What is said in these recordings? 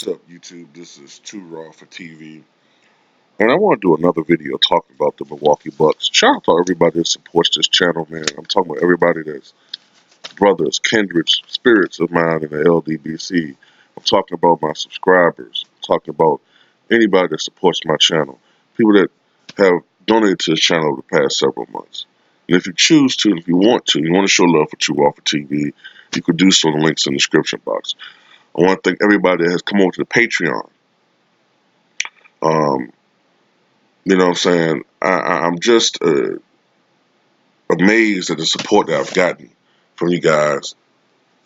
What's up, YouTube? This is Too Raw for TV, and I want to do another video talking about the Milwaukee Bucks. Shout out to everybody that supports this channel, man. I'm talking about everybody that's brothers, kindreds, spirits of mine in the LDBC. I'm talking about my subscribers. I'm talking about anybody that supports my channel. People that have donated to this channel over the past several months. And if you choose to, if you want to show love for Too Raw for TV, you could do so. The links in the description box. I want to thank everybody that has come over to the Patreon. Um, you know what I'm saying? I'm just amazed at the support that I've gotten from you guys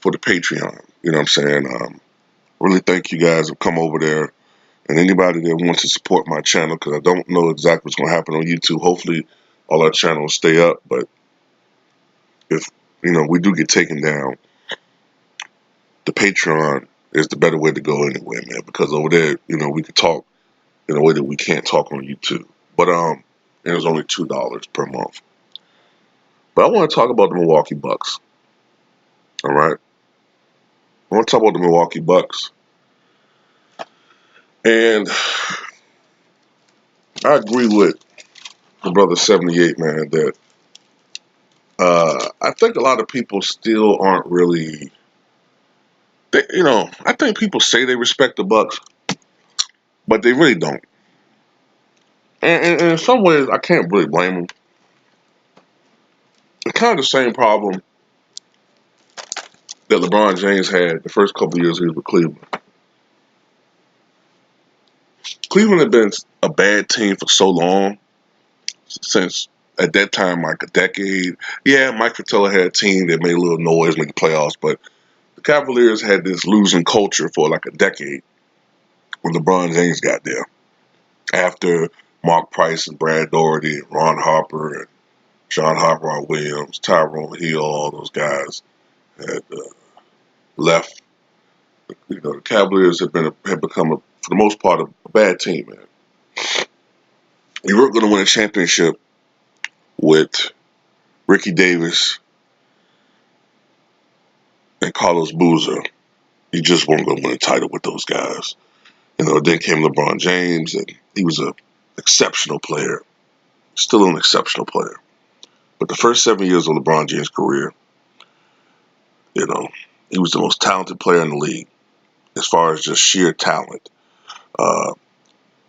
for the Patreon. You know what I'm saying? Really thank you guys have come over there. And anybody that wants to support my channel, because I don't know exactly what's going to happen on YouTube. Hopefully all our channels stay up. But if, we do get taken down, the Patreon is the better way to go anyway, man. Because over there, we could talk in a way that we can't talk on YouTube. But it was only $2 per month. But I want to talk about the Milwaukee Bucks. All right, I want to talk about the Milwaukee Bucks, and I agree with the brother 78, man. That I think a lot of people still aren't really. I think people say they respect the Bucks, but they really don't. And in some ways, I can't really blame them. It's kind of the same problem that LeBron James had the first couple of years he was with Cleveland. Cleveland had been a bad team for so long, since at that time, like a decade. Yeah, Mike Fratello had a team that made a little noise, made the playoffs, but the Cavaliers had this losing culture for like a decade when LeBron James got there. After Mark Price and Brad Daugherty and Ron Harper and John Harper Williams, Tyrone Hill, all those guys had left. The Cavaliers had become, for the most part, a bad team, man. You weren't going to win a championship with Ricky Davis and Carlos Boozer. You just weren't going to win a title with those guys. Then came LeBron James, and he was an exceptional player, still an exceptional player. But the first 7 years of LeBron James' career, he was the most talented player in the league as far as just sheer talent. Uh,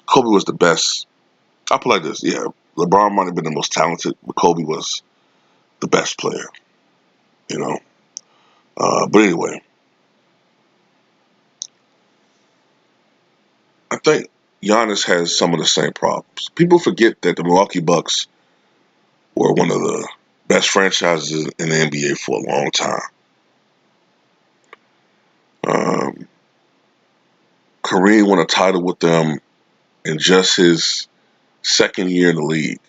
Kobe was the best. I'll put it like this, yeah, LeBron might have been the most talented, but Kobe was the best player, you know. But anyway, I think Giannis has some of the same problems. People forget that the Milwaukee Bucks were one of the best franchises in the NBA for a long time. Um, Kareem won a title with them in just his second year in the league.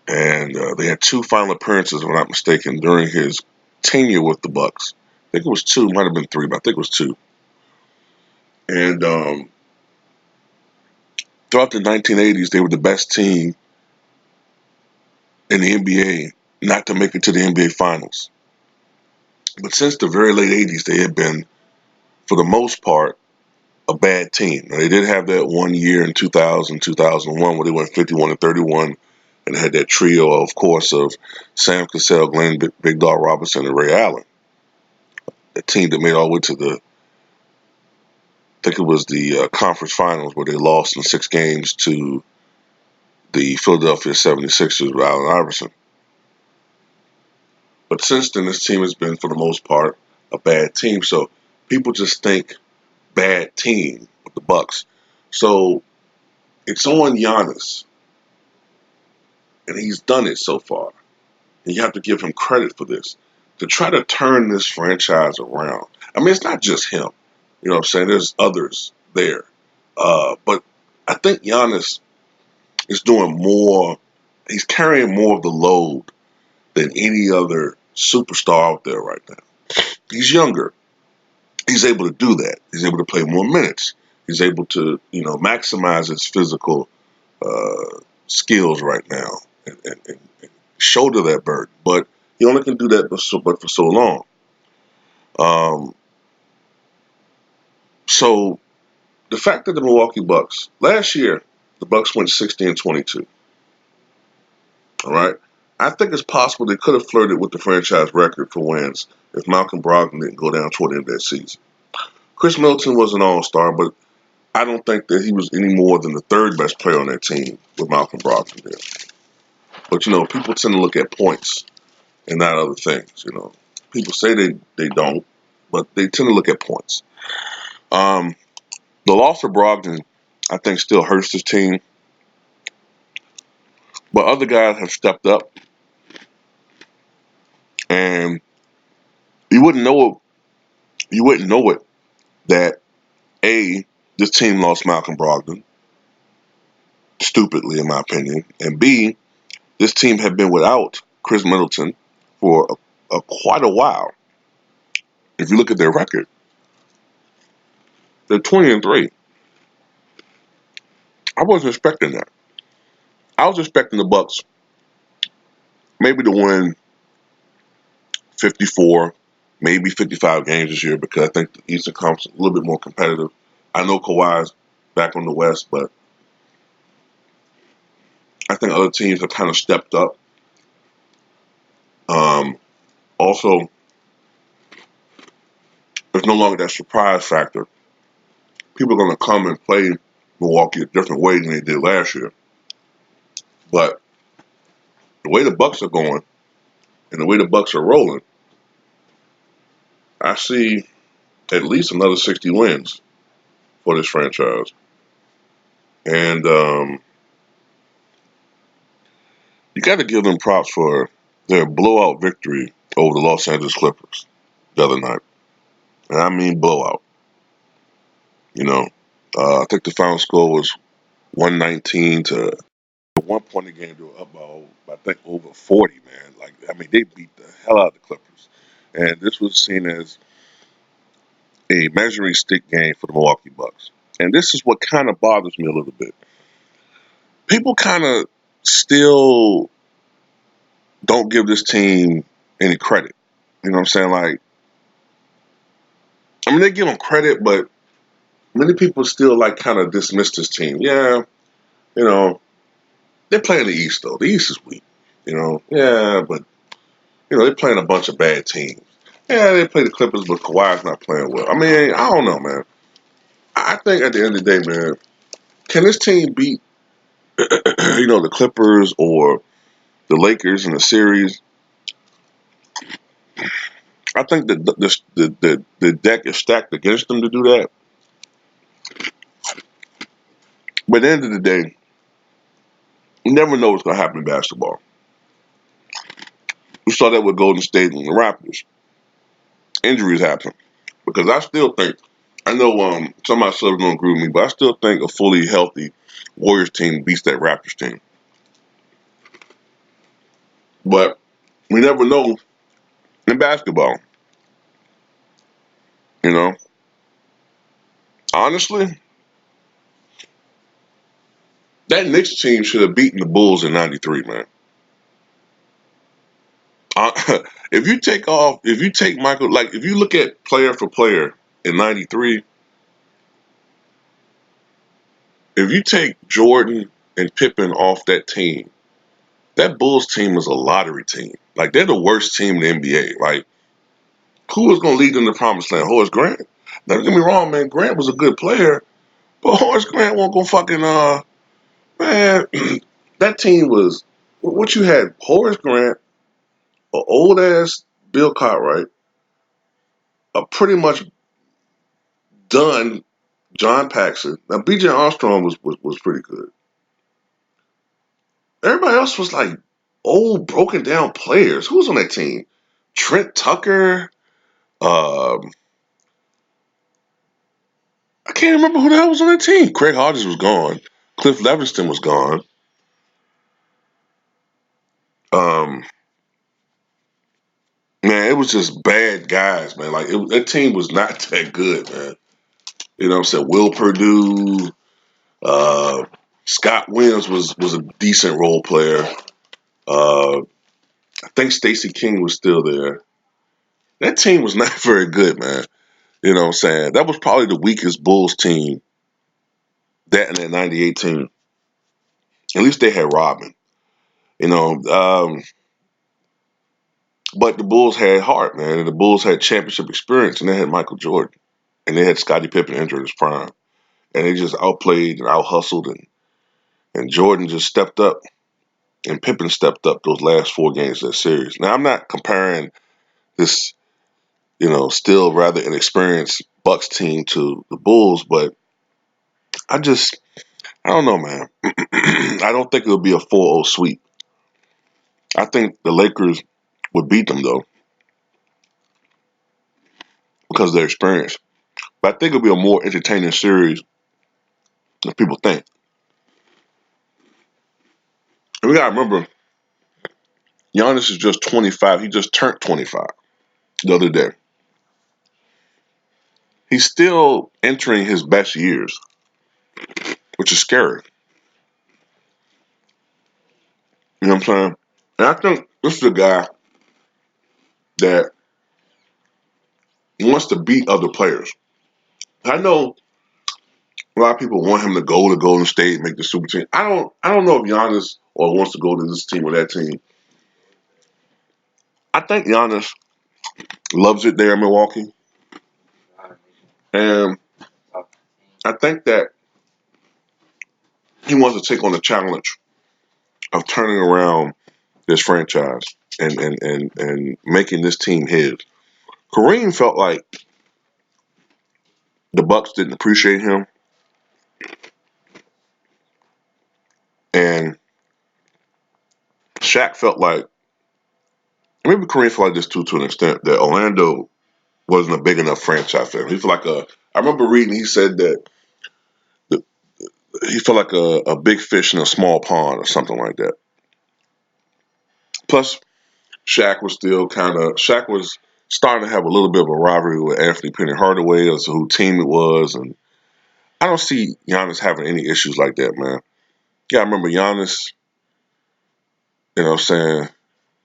And they had two final appearances, if I'm not mistaken, during his tenure with the Bucks. I think it was two, might have been three, but I think it was two. And throughout the 1980s, they were the best team in the NBA not to make it to the NBA Finals. But since the very late 80s, they had been, for the most part, a bad team. Now, they did have that 1 year in 2000, 2001, where they went 51-31 and had that trio, of course, of Sam Cassell, Glenn Big Dog Robinson, and Ray Allen. A team that made all the way to I think it was the conference finals, where they lost in 6 games to the Philadelphia 76ers with Allen Iverson. But since then, this team has been, for the most part, a bad team. So people just think bad team with the Bucks. So it's on Giannis, and he's done it so far. And you have to give him credit for this, to try to turn this franchise around. I mean, it's not just him. You know what I'm saying? There's others there. But I think Giannis is doing more. He's carrying more of the load than any other superstar out there right now. He's younger. He's able to do that. He's able to play more minutes. He's able to, maximize his physical skills right now and shoulder that burden. But he only can do that but for so long. So the fact that the Milwaukee Bucks last year, the Bucks went 60-22. All right, I think it's possible they could have flirted with the franchise record for wins if Malcolm Brogdon didn't go down toward the end of that season. Chris Middleton was an all-star, but I don't think that he was any more than the third best player on that team with Malcolm Brogdon there. But people tend to look at points and not other things. People say they don't, but they tend to look at points. The loss of Brogdon, I think, still hurts this team, but other guys have stepped up, and you wouldn't know it. You wouldn't know it that this team lost Malcolm Brogdon stupidly, in my opinion, and B, this team had been without Chris Middleton for quite a while. If you look at their record, they're 20-3. I wasn't expecting that. I was expecting the Bucks maybe to win 54, maybe 55 games this year because I think the Eastern Conference is a little bit more competitive. I know Kawhi's back on the West, but I think other teams have kind of stepped up. Also, there's no longer that surprise factor. People are going to come and play Milwaukee a different way than they did last year. But the way the Bucks are going and the way the Bucks are rolling, I see at least another 60 wins for this franchise. And you got to give them props for their blowout victory over the Los Angeles Clippers the other night. And I mean blowout. I think the final score was 119 to at one point in the game. They were up by, I think, over 40, man. They beat the hell out of the Clippers. And this was seen as a measuring stick game for the Milwaukee Bucks. And this is what kind of bothers me a little bit. People kind of still don't give this team any credit. You know what I'm saying? They give them credit, but many people still kind of dismiss this team. Yeah, they're playing the East though. The East is weak. Yeah, but they're playing a bunch of bad teams. Yeah, they play the Clippers, but Kawhi's not playing well. I don't know, man. I think at the end of the day, man, can this team beat the Clippers or the Lakers in the series? I think that the deck is stacked against them to do that. But at the end of the day, you never know what's going to happen in basketball. We saw that with Golden State and the Raptors. Injuries happen. Because I still think, I know some of my subs don't agree with me, but I still think a fully healthy Warriors team beats that Raptors team. But we never know in basketball. Honestly, that Knicks team should have beaten the Bulls in '93, man. If you take Michael, if you look at player for player in '93, if you take Jordan and Pippen off that team, that Bulls team was a lottery team. They're the worst team in the NBA. Who was going to lead them to the promised land? Horace Grant? Now, don't get me wrong, man. Grant was a good player, but Horace Grant won't go fucking, man, that team was, what you had, Horace Grant, an old-ass Bill Cartwright, a pretty much done John Paxson. Now, B.J. Armstrong was pretty good. Everybody else was old, broken down players. Who was on that team? Trent Tucker. Um, I can't remember who the hell was on that team. Craig Hodges was gone. Cliff Levingston was gone. Um, Man, it was just bad guys, man. That team was not that good, man. You know what I'm saying? Will Perdue, uh, Scott Williams was a decent role player. Uh, I think Stacey King was still there. That team was not very good, man. You know what I'm saying? That was probably the weakest Bulls team, that and that 98 team. At least they had Rodman. You know, but the Bulls had heart, man. And the Bulls had championship experience, and they had Michael Jordan. And they had Scottie Pippen entering his prime. And they just outplayed and out hustled, and Jordan just stepped up, and Pippen stepped up those last 4 games of that series. Now, I'm not comparing this, still rather inexperienced Bucks team to the Bulls, but I just, I don't know, man. I don't think it'll be a 4-0 sweep. I think the Lakers would beat them, though, because of their experience. But I think it'll be a more entertaining series than people think. And we got to remember, Giannis is just 25. He just turned 25 the other day. He's still entering his best years, which is scary. You know what I'm saying? And I think this is a guy that wants to beat other players. I know a lot of people want him to go to Golden State and make the super team. I don't know if Giannis or wants to go to this team or that team. I think Giannis loves it there in Milwaukee. And I think that he wants to take on the challenge of turning around this franchise and making this team his. Kareem felt like the Bucks didn't appreciate him, and Shaq felt like, maybe Kareem felt like this too, to an extent, that Orlando wasn't a big enough franchise for him. He felt like I remember reading, he said that he felt like a big fish in a small pond or something like that. Plus, Shaq was starting to have a little bit of a rivalry with Anthony Penny Hardaway as to who team it was, and I don't see Giannis having any issues like that, man. Yeah, I remember Giannis, you know what I'm saying,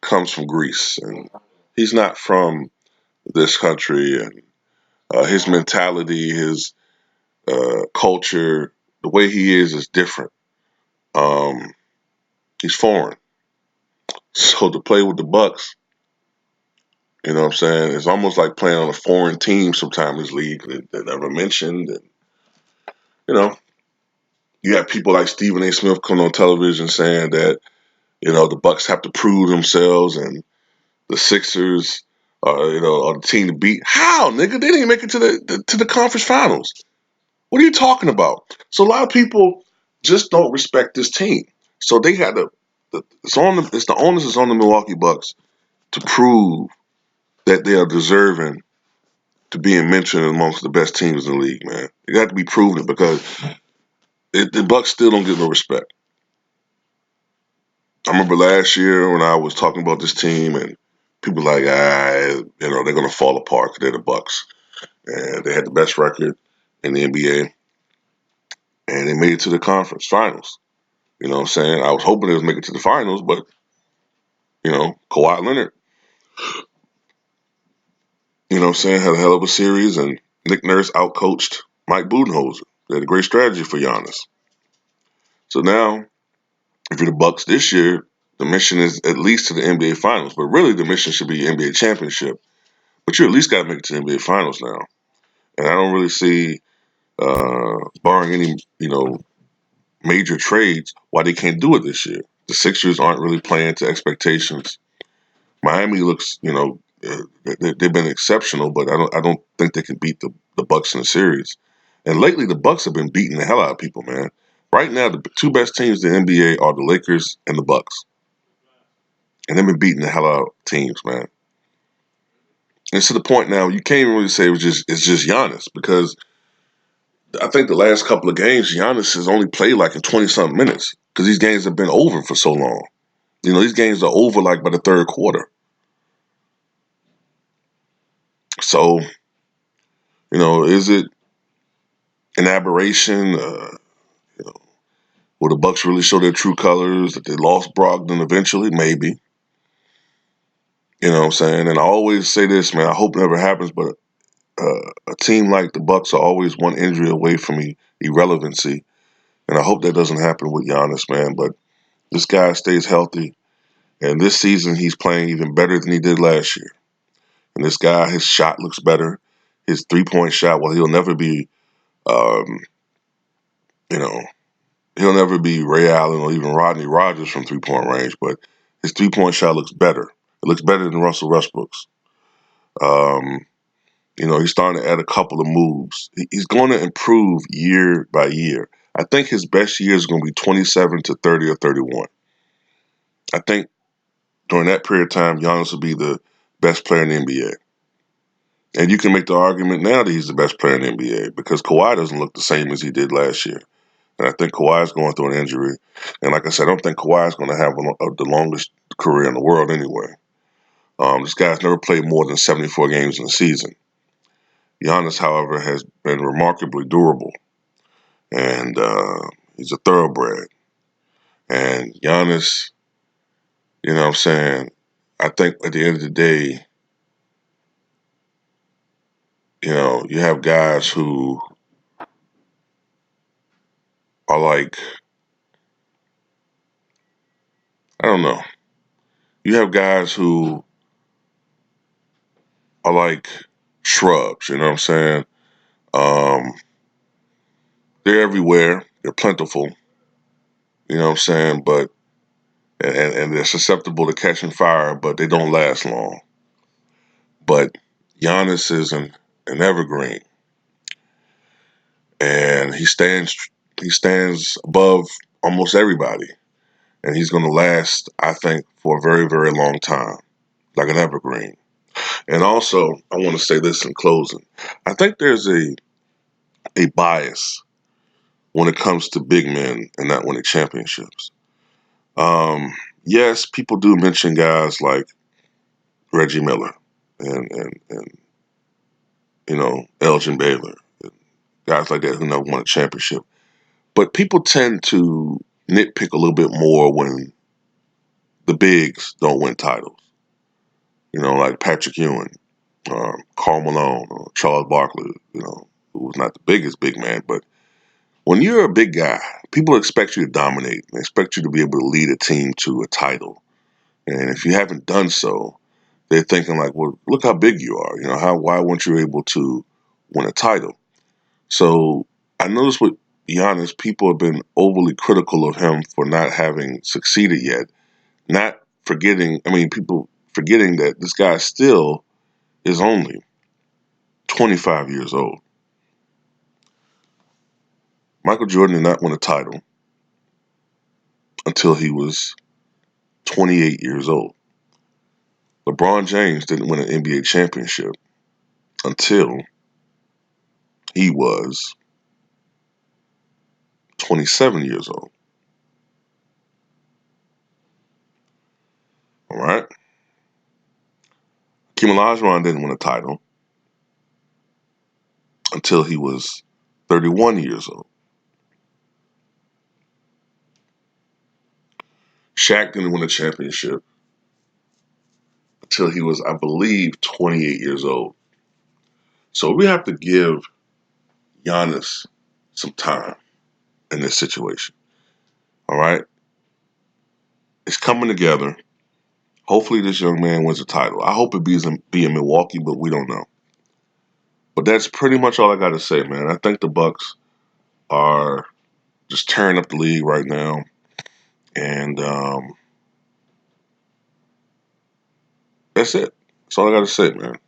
comes from Greece, and he's not from this country, and his mentality, his culture, the way he is different. Um, he's foreign. So to play with the Bucks, you know what I'm saying, it's almost like playing on a foreign team sometimes in this league that never mentioned. And, you know, you have people like Stephen A. Smith come on television saying that, the Bucks have to prove themselves and the Sixers are the team to beat. How, nigga? They didn't make it to the conference finals. What are you talking about? So a lot of people just don't respect this team. So they had to. It's the onus is on the Milwaukee Bucks to prove that they are deserving to being mentioned amongst the best teams in the league, man. It got to be proven because the Bucks still don't get no respect. I remember last year when I was talking about this team and people like, they're gonna fall apart because they're the Bucks, and they had the best record in the NBA, and they made it to the conference finals. You know what I'm saying? I was hoping they would make it to the finals, but Kawhi Leonard, you know what I'm saying, had a hell of a series, and Nick Nurse outcoached Mike Budenholzer. They had a great strategy for Giannis. So now, if you're the Bucks this year, the mission is at least to the NBA Finals, but really the mission should be NBA championship. But you at least got to make it to the NBA Finals now, and I don't really see, barring any major trades, why they can't do it this year. The Sixers aren't really playing to expectations. Miami looks, they've been exceptional, but I don't think they can beat the Bucks in the series. And lately, the Bucks have been beating the hell out of people, man. Right now, the two best teams in the NBA are the Lakers and the Bucks, and they've been beating the hell out of teams, man. And it's to the point now you can't even really say it's just Giannis, because I think the last couple of games Giannis has only played like in 20-something minutes because these games have been over for so long. These games are over like by the third quarter. So, is it an aberration? Will the Bucks really show their true colors that they lost Brogdon eventually? Maybe. You know what I'm saying? And I always say this, man, I hope it never happens, but A team like the Bucks are always one injury away from irrelevancy, and I hope that doesn't happen with Giannis, man. But this guy stays healthy, and this season he's playing even better than he did last year. And this guy, his shot looks better. His 3-point shot, well, he'll never be, um, you know, he'll never be Ray Allen or even Rodney Rogers from 3-point range, but his 3-point shot looks better. It looks better than Russell Westbrook's. Um, he's starting to add a couple of moves. He's going to improve year by year. I think his best year is going to be 27 to 30 or 31. I think during that period of time, Giannis will be the best player in the NBA. And you can make the argument now that he's the best player in the NBA because Kawhi doesn't look the same as he did last year. And I think Kawhi is going through an injury. And like I said, I don't think Kawhi is going to have the longest career in the world anyway. This guy's never played more than 74 games in a season. Giannis, however, has been remarkably durable. And he's a thoroughbred. And Giannis, you know what I'm saying, I think at the end of the day, you have guys who are like, I don't know. You have guys who are like shrubs, you know what I'm saying? Um, they're everywhere. They're plentiful, you know what I'm saying? But and they're susceptible to catching fire, but they don't last long. But Giannis is an evergreen, and he stands above almost everybody, and he's going to last, I think, for a very, very long time, like an evergreen. And also, I want to say this in closing. I think there's a bias when it comes to big men and not winning championships. Yes, people do mention guys like Reggie Miller and Elgin Baylor, guys like that who never won a championship. But people tend to nitpick a little bit more when the bigs don't win titles. Like Patrick Ewing, Karl Malone, or Charles Barkley, who was not the biggest big man. But when you're a big guy, people expect you to dominate. They expect you to be able to lead a team to a title. And if you haven't done so, they're thinking like, well, look how big you are. Why weren't you able to win a title? So I noticed with Giannis, people have been overly critical of him for not having succeeded yet. People forgetting that this guy still is only 25 years old. Michael Jordan did not win a title until he was 28 years old. LeBron James didn't win an NBA championship until he was 27 years old. All right? Hakeem Olajuwon didn't win a title until he was 31 years old. Shaq didn't win a championship until he was, I believe, 28 years old. So we have to give Giannis some time in this situation. All right? It's coming together. Hopefully this young man wins a title. I hope it be in Milwaukee, but we don't know. But that's pretty much all I got to say, man. I think the Bucks are just tearing up the league right now. And that's it. That's all I got to say, man.